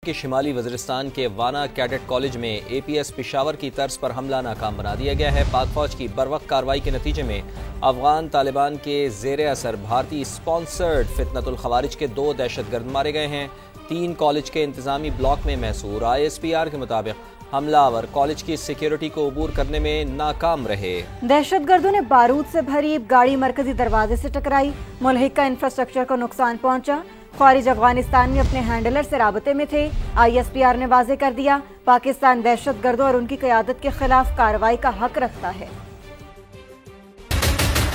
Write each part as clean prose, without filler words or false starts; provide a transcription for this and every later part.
کہ شمالی وزیرستان کے وانا کیڈٹ کالج میں اے پی ایس پشاور کی طرز پر حملہ ناکام بنا دیا گیا ہے۔ پاک فوج کی بروقت کارروائی کے نتیجے میں افغان طالبان کے زیر اثر بھارتی اسپانسرڈ فتنۃ الخوارج کے 2 دہشت گرد مارے گئے ہیں۔ 3 کالج کے انتظامی بلاک میں محصور ISPR کے مطابق حملہ آور کالج کی سیکیورٹی کو عبور کرنے میں ناکام رہے۔ دہشت گردوں نے بارود سے بھری گاڑی مرکزی دروازے سے ٹکرائی، ملحقہ انفراسٹرکچر کو نقصان پہنچا۔ خارج افغانستان میں اپنے ہینڈلر سے رابطے میں تھے۔ ISPR نے واضح کر دیا، پاکستان دہشت گردوں اور ان کی قیادت کے خلاف کارروائی کا حق رکھتا ہے۔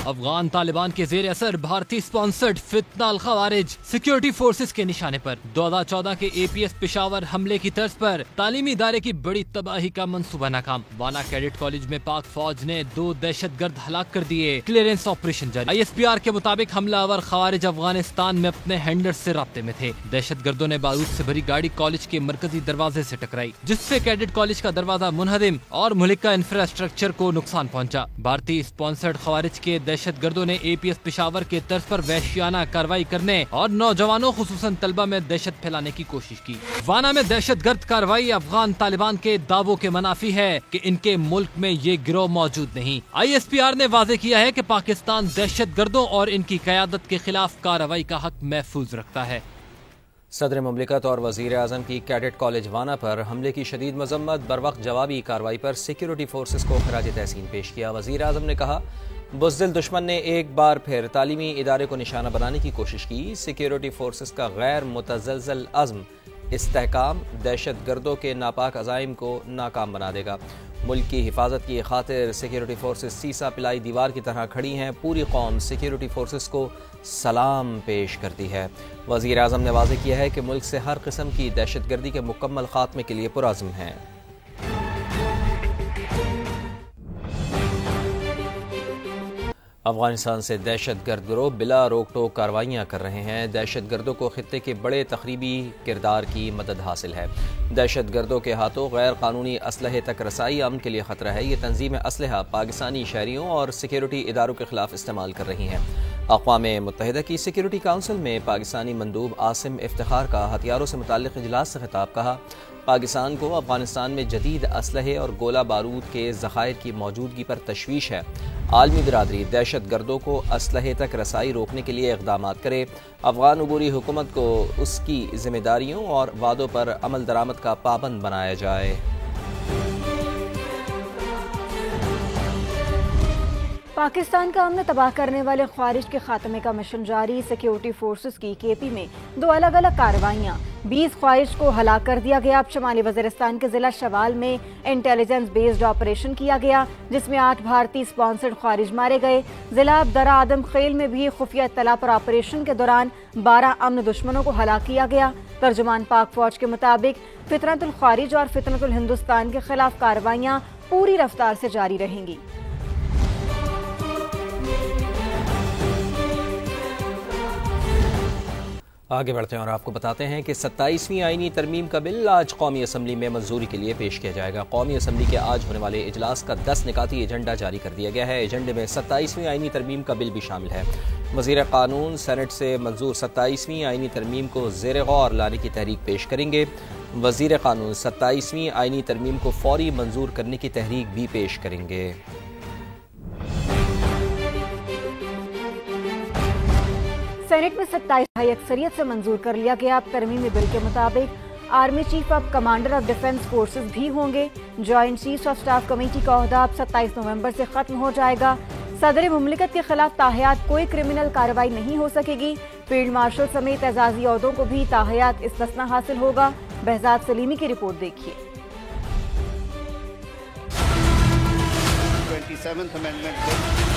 افغان طالبان کے زیر اثر بھارتی اسپانسرڈ فتنہ الخوارج سیکیورٹی فورسز کے نشانے پر 2014 کے APS پشاور حملے کی طرز پر تعلیمی ادارے کی بڑی تباہی کا منصوبہ ناکام۔ وانا کیڈٹ کالج میں پاک فوج نے 2 دہشت گرد ہلاک کر دیے، کلیئرنس آپریشن جاری۔ ISPR کے مطابق حملہ آور خوارج افغانستان میں اپنے ہینڈلر سے رابطے میں تھے۔ دہشت گردوں نے بارود سے بھری گاڑی کالج کے مرکزی دروازے سے ٹکرائی، جس سے کیڈٹ کالج کا دروازہ منہدم اور ملحقہ انفراسٹرکچر کو نقصان پہنچا۔ بھارتی اسپانسرڈ خوارج کے دہشت گردوں نے APS پشاور کے طرز پر وحشیانہ کارروائی کرنے اور نوجوانوں خصوصاً طلبہ میں دہشت پھیلانے کی کوشش کی۔ وانا میں دہشت گرد کارروائی افغان طالبان کے دعووں کے منافی ہے کہ ان کے ملک میں یہ گروہ موجود نہیں۔ ISPR نے واضح کیا ہے کہ پاکستان دہشت گردوں اور ان کی قیادت کے خلاف کارروائی کا حق محفوظ رکھتا ہے۔ صدر مملکت اور وزیر اعظم کی کیڈٹ کالج وانا پر حملے کی شدید مذمت، بروقت جوابی کارروائی پر سیکیورٹی فورسز کو خراج تحسین پیش کیا۔ وزیر اعظم نے کہا، بزدل دشمن نے ایک بار پھر تعلیمی ادارے کو نشانہ بنانے کی کوشش کی۔ سیکیورٹی فورسز کا غیر متزلزل عزم استحکام دہشت گردوں کے ناپاک عزائم کو ناکام بنا دے گا۔ ملک کی حفاظت کی خاطر سیکیورٹی فورسز سیسا پلائی دیوار کی طرح کھڑی ہیں۔ پوری قوم سیکیورٹی فورسز کو سلام پیش کرتی ہے۔ وزیر اعظم نے واضح کیا ہے کہ ملک سے ہر قسم کی دہشت گردی کے مکمل خاتمے کے لیے پرعزم ہیں۔ افغانستان سے دہشت گرد گروہ بلا روک ٹوک کارروائیاں کر رہے ہیں۔ دہشت گردوں کو خطے کے بڑے تخریبی کردار کی مدد حاصل ہے۔ دہشت گردوں کے ہاتھوں غیر قانونی اسلحے تک رسائی امن کے لیے خطرہ ہے۔ یہ تنظیمیں اسلحہ پاکستانی شہریوں اور سیکیورٹی اداروں کے خلاف استعمال کر رہی ہیں۔ اقوام متحدہ کی سیکیورٹی کونسل میں پاکستانی مندوب عاصم افتخار کا ہتھیاروں سے متعلق اجلاس سے خطاب، کہا، پاکستان کو افغانستان میں جدید اسلحے اور گولہ بارود کے ذخائر کی موجودگی پر تشویش ہے۔ عالمی برادری دہشت گردوں کو اسلحے تک رسائی روکنے کے لیے اقدامات کرے۔ افغان عبوری حکومت کو اس کی ذمہ داریوں اور وعدوں پر عمل درآمد کا پابند بنایا جائے۔ پاکستان کا امن تباہ کرنے والے خوارج کے خاتمے کا مشن جاری۔ سیکیورٹی فورسز کی KP میں 2 الگ الگ کارروائیاں، 20 خوارج کو ہلاک کر دیا گیا۔ اب شمالی وزیرستان کے ضلع شوال میں انٹیلیجنس بیسڈ آپریشن کیا گیا، جس میں 8 بھارتی اسپانسرڈ خوارج مارے گئے۔ ضلع عبدرا آدم خیل میں بھی خفیہ اطلاع پر آپریشن کے دوران 12 امن دشمنوں کو ہلاک کیا گیا۔ ترجمان پاک فوج کے مطابق فتنۃ الخوارج اور فتنۃ الہندوستان کے خلاف کارروائیاں پوری رفتار سے جاری رہیں گی۔ آگے بڑھتے ہیں اور آپ کو بتاتے ہیں کہ 27ویں آئینی ترمیم کا بل آج قومی اسمبلی میں منظوری کے لیے پیش کیا جائے گا۔ قومی اسمبلی کے آج ہونے والے اجلاس کا 10 نکاتی ایجنڈا جاری کر دیا گیا ہے۔ ایجنڈے میں 27ویں آئینی ترمیم کا بل بھی شامل ہے۔ وزیر قانون سینٹ سے منظور 27ویں آئینی ترمیم کو زیر غور لانے کی تحریک پیش کریں گے۔ وزیر قانون 27ویں آئینی ترمیم کو فوری منظور کرنے کی تحریک بھی پیش کریں گے۔ سینٹ میں 27 اکثریت سے منظور کر لیا گیا۔ اب ترمیمی بل کے مطابق آرمی چیف اب کمانڈر آف ڈیفنس فورسز بھی ہوں گے۔ Joint chief of staff committee کا عہدہ اب 27 نومبر سے ختم ہو جائے گا۔ صدر مملکت کے خلاف تاحیات کوئی کرمنل کارروائی نہیں ہو سکے گی۔ فیلڈ مارشل سمیت اعزازی عہدوں کو بھی تاحیات استثناء حاصل ہوگا۔ بہزاد سلیمی کی رپورٹ دیکھیے۔ 27th Amendment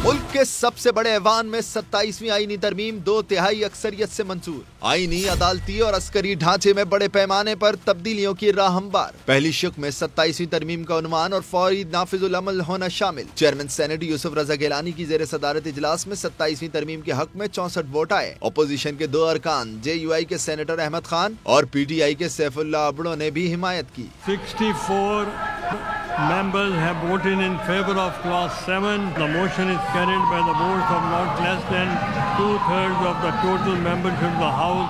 ملک کے سب سے بڑے ایوان میں 27ویں آئینی ترمیم 2/3 اکثریت سے منظور۔ آئینی، عدالتی اور عسکری ڈھانچے میں بڑے پیمانے پر تبدیلیوں کی راہ ہموار۔ پہلی شق میں 27ویں ترمیم کا عنوان اور فوری نافذ العمل ہونا شامل۔ چیئرمین سینٹ یوسف رضا گیلانی کی زیر صدارت اجلاس میں 27ویں ترمیم کے حق میں 64 ووٹ آئے۔ اپوزیشن کے 2 ارکان JUI کے سینیٹر احمد خان اور PTI کے سیف اللہ ابڑو نے بھی حمایت کی۔ 64 members have voted in favor of Clause 7. The motion is carried by the votes of not less than 2/3 of the total membership of the House.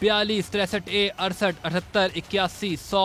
42, 63A, 68, 78, 81, 100